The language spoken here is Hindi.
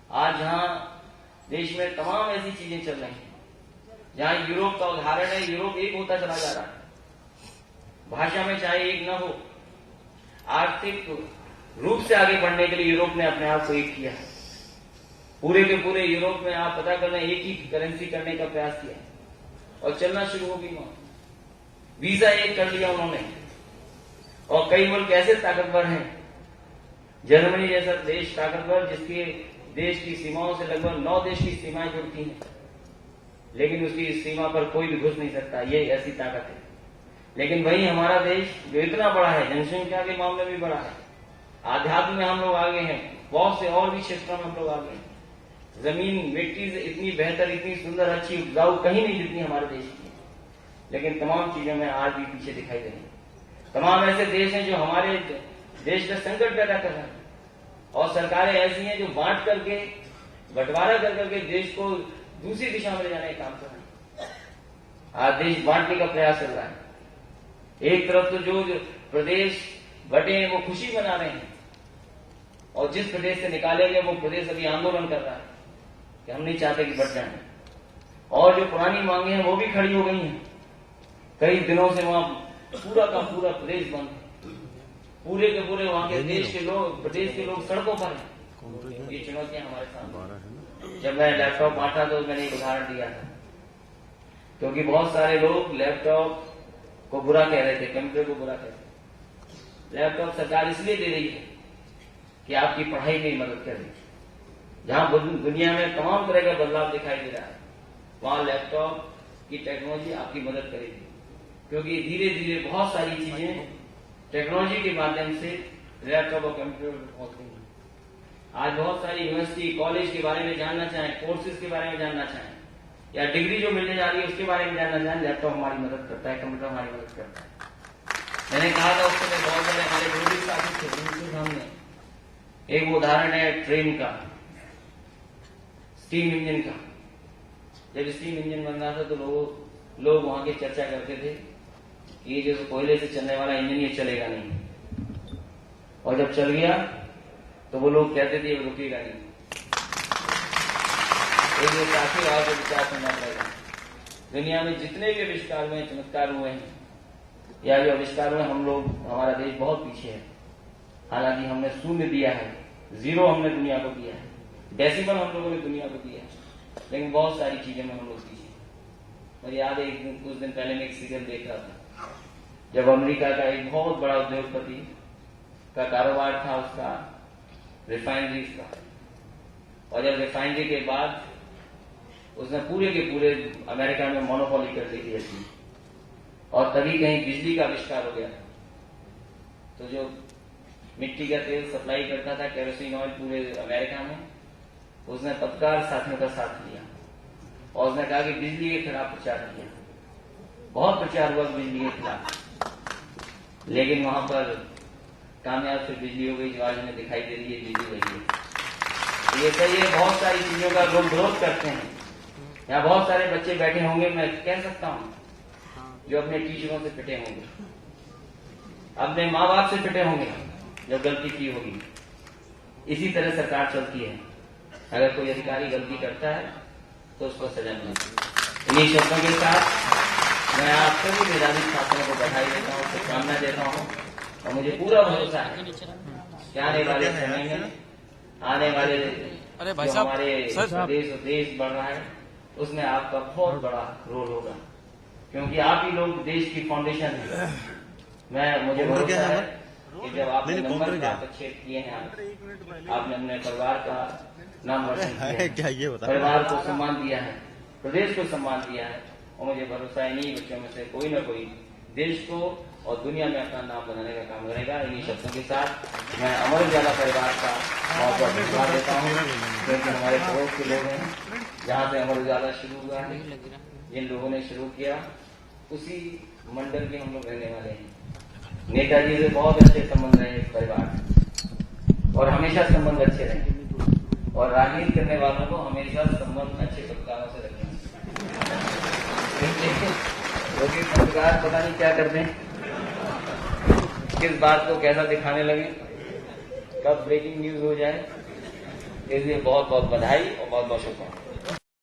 आज जहां देश में तमाम ऐसी चीजें चल रही हैं, जहां यूरोप का उदाहरण है, यूरोप एक होता चला जा रहा है, भाषा में चाहे एक न हो, आर्थिक रूप से आगे बढ़ने के लिए यूरोप ने अपने आप को एक किया है। पूरे के पूरे यूरोप में आप पता करना, एक ही करेंसी करने का प्रयास किया और चलना शुरू हो गई वहां। वीजा एक कर लिया उन्होंने, और कई मुल्क ऐसे ताकतवर हैं, जर्मनी जैसा देश ताकतवर, जिसके देश की सीमाओं से लगभग 9 देश की सीमाएं जुड़ती हैं, लेकिन उसकी सीमा पर कोई भी घुस नहीं सकता, ये ऐसी ताकत है। लेकिन वही हमारा देश जो इतना बड़ा है, जनसंख्या के मामले में भी बड़ा है, आध्यात्म में हम लोग आगे हैं, बहुत से और भी क्षेत्रों में हम लोग आगे हैं। जमीन मिट्टी से इतनी बेहतर, इतनी सुंदर, अच्छी, उपजाऊ कहीं नहीं जितनी हमारे देश की है, लेकिन तमाम चीजों में आज भी पीछे दिखाई दे रही है। तमाम ऐसे देश हैं जो हमारे देश में संकट पैदा कर रहे हैं, और सरकारें ऐसी हैं जो बांट करके, बंटवारा कर करके देश को दूसरी दिशा में ले जाने का काम कर रहे हैं। आज देश बांटने का प्रयास चल रहा है। एक तरफ तो जो प्रदेश बटे हैं वो खुशी मना रहे हैं, और जिस प्रदेश से निकालेंगे वो प्रदेश अभी आंदोलन कर रहा है कि हम नहीं चाहते कि बढ़ जाए। और जो पुरानी मांगे हैं वो भी खड़ी हो गई हैं। कई दिनों से वहां पूरा का पूरा प्रदेश बंद है, पूरे के पूरे वहां के देश के लोग, प्रदेश के लोग सड़कों पर हैं। ये चुनौतियां हमारे सामने। जब मैं लैपटॉप बांटा तो मैंने एक उदाहरण दिया था, क्योंकि बहुत सारे लोग लैपटॉप को बुरा कह रहे थे, कंप्यूटर को बुरा कह रहे थे। लैपटॉप सरकार इसलिए दे रही है कि आपकी पढ़ाई में मदद कर रही है। जहां दुनिया में तमाम तरह का बदलाव दिखाई दे रहा है, वहां लैपटॉप की टेक्नोलॉजी आपकी मदद करेगी, क्योंकि धीरे धीरे बहुत सारी चीजें टेक्नोलॉजी के माध्यम से लैपटॉप और कंप्यूटर में पहुंच गई हैं। आज बहुत सारी यूनिवर्सिटी, कॉलेज के बारे में जानना चाहें, कोर्सेज के बारे में जानना चाहें, या डिग्री जो मिलने जा रही है उसके बारे में जानना चाहें, लैपटॉप हमारी मदद करता है, कंप्यूटर हमारी मदद करता है। मैंने कहा था उस समय बहुत सारे हमारे विरोधी साथी थे, उनके सामने एक उदाहरण है ट्रेन का, स्टीम इंजन का। जब स्टीम इंजन बन रहा था तो लोग वहां की चर्चा करते थे कि ये जो कोयले से चलने वाला इंजन ये चलेगा नहीं, और जब चल गया तो वो लोग कहते थे ये रुकेगा नहीं। एक ये काफी और विचार करना पड़ेगा। दुनिया में जितने भी आविष्कार हुए, चमत्कार हुए हैं, या जो आविष्कार हुए, हम लोग, हमारा देश बहुत पीछे है। हालांकि हमने शून्य दिया है, 0 हमने दुनिया को दिया है, डेसिमल हम लोगों ने दुनिया को दिया है, लेकिन बहुत सारी चीजें में हम लोग पीछे। मुझे याद है कुछ दिन पहले मैं एक सीरियल देख रहा था, जब अमेरिका का एक बहुत बड़ा उद्योगपति का कारोबार था उसका रिफाइनरीज का, और जब रिफाइनरी के बाद उसने पूरे के पूरे अमेरिका में मोनोपोली कर दी थी ऐसी, और तभी कहीं बिजली का आविष्कार हो गया। तो जो मिट्टी का तेल सप्लाई करता था, केरोसिन ऑयल, पूरे अमेरिका में, उसने पत्रकार साथियों का साथ लिया और उसने कहा कि बिजली के खिलाफ प्रचार किया। बहुत प्रचार हुआ बिजली के खिलाफ, लेकिन वहां पर कामयाब से बिजली हो गई, जो आज हमें दिखाई दे रही है, बिजली रही है। ये सही है, बहुत सारी चीजों का लोग विरोध करते हैं। यहाँ बहुत सारे बच्चे बैठे होंगे, मैं कह सकता हूं, जो अपने टीचरों से पिटे होंगे, अपने माँ बाप से पिटे होंगे जब गलती की होगी। इसी तरह सरकार चलती है। अगर कोई अधिकारी गलती करता है तो उसको सजा मिलती। इन्हीं शब्दों के साथ मैं आप सभी मेधावी छात्रों को बधाई देता हूँ, शुभकामना देता हूँ, और मुझे पूरा भरोसा है कि आने वाले समय में, आने वाले जो हमारे देश और देश बढ़ रहा है, उसमें आपका बहुत बड़ा रोल होगा, क्योंकि आप ही लोग देश की फाउंडेशन है। मुझे भरोसा है कि जब आपने नंबर प्राप्त किए हैं, आपने अपने परिवार का नाम रोशन किया है, परिवार को सम्मान दिया है, प्रदेश को सम्मान दिया है, और मुझे भरोसा है इन्हीं बच्चों में से कोई न कोई देश को और दुनिया में अपना नाम बनाने का काम करेगा। इन्हीं शब्दों के साथ मैं अमर उजाला परिवार का बहुत बहुत धन्यवाद देता हूँ, क्योंकि हमारे पड़ोस के लोग हैं, जहाँ से अमर उजाला शुरू हुआ है, जिन लोगों ने शुरू किया, उसी मंडल के हम लोग रहने वाले हैं। नेताजी से बहुत अच्छे संबंध रहे परिवार, और हमेशा संबंध अच्छे रहे, और राजनीति करने वालों को हमेशा संबंध अच्छे पत्रकारों से रखें, क्योंकि पत्रकार पता नहीं क्या करते हैं, किस बात को कैसा दिखाने लगे, कब ब्रेकिंग न्यूज हो जाए, इसलिए बहुत बहुत बधाई और बहुत बहुत शुभकामनाएं।